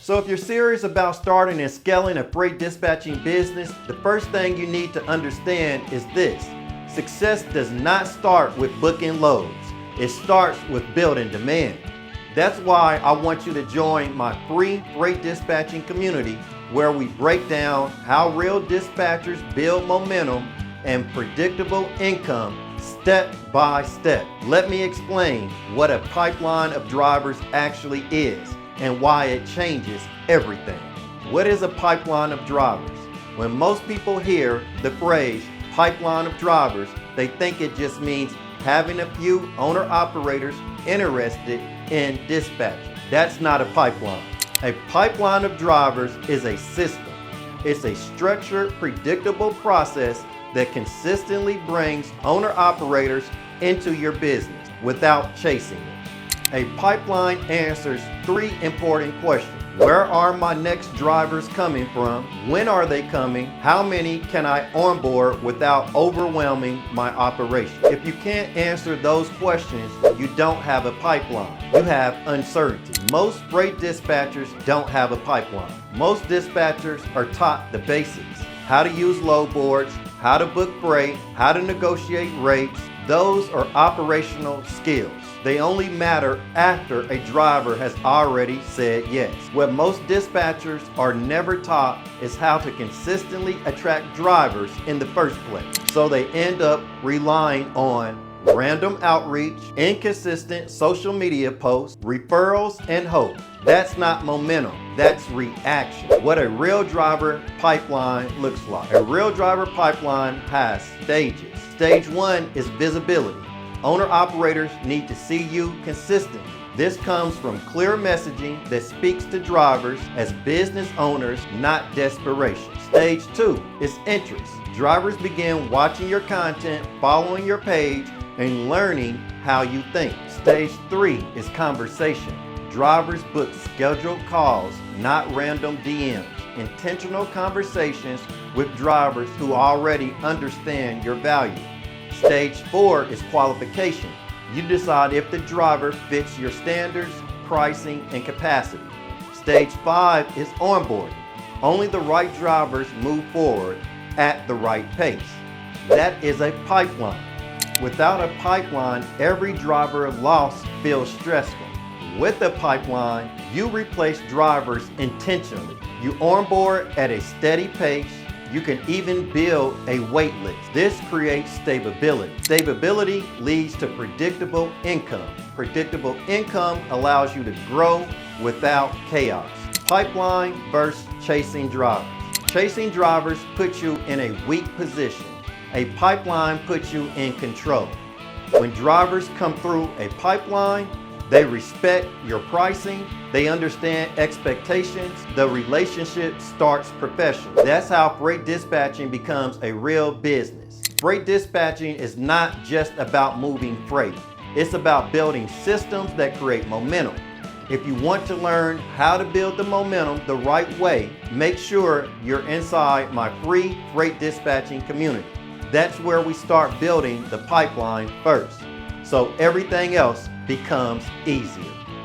So if you're serious about starting and scaling a freight dispatching business, the first thing you need to understand is this. Success does not start with booking loads. It starts with building demand. That's why I want you to join my free freight dispatching community where we break down how real dispatchers build momentum and predictable income step by step. Let me explain what a pipeline of drivers actually is and why it changes everything. What is a pipeline of drivers? When most people hear the phrase pipeline of drivers, they think it just means having a few owner-operators interested in dispatching. That's not a pipeline. A pipeline of drivers is a system. It's a structured, predictable process that consistently brings owner-operators into your business without chasing them. A pipeline answers three important questions. Where are my next drivers coming from? When are they coming? How many can I onboard without overwhelming my operation? If you can't answer those questions, you don't have a pipeline. You have uncertainty. Most freight dispatchers don't have a pipeline. Most dispatchers are taught the basics. How to use load boards, how to book freight, how to negotiate rates. Those are operational skills. They only matter after a driver has already said yes. What most dispatchers are never taught is how to consistently attract drivers in the first place. So they end up relying on random outreach, inconsistent social media posts, referrals, and hope. That's not momentum, that's reaction. What a real driver pipeline looks like. A real driver pipeline has stages. Stage 1 is visibility. Owner-operators need to see you consistently. This comes from clear messaging that speaks to drivers as business owners, not desperation. Stage 2 is interest. Drivers begin watching your content, following your page, and learning how you think. Stage 3 is conversation. Drivers book scheduled calls, not random DMs. Intentional conversations with drivers who already understand your value. Stage 4 is qualification. You decide if the driver fits your standards, pricing, and capacity. Stage 5 is onboarding. Only the right drivers move forward at the right pace. That is a pipeline. Without a pipeline, every driver lost feels stressful. With a pipeline, you replace drivers intentionally. You onboard at a steady pace. You can even build a wait list. This creates stability. Stability leads to predictable income. Predictable income allows you to grow without chaos. Pipeline versus chasing drivers. Chasing drivers puts you in a weak position. A pipeline puts you in control. When drivers come through a pipeline, they respect your pricing, they understand expectations, the relationship starts professional. That's how freight dispatching becomes a real business. Freight dispatching is not just about moving freight. It's about building systems that create momentum. If you want to learn how to build the momentum the right way, make sure you're inside my free freight dispatching community. That's where we start building the pipeline first, so everything else becomes easier.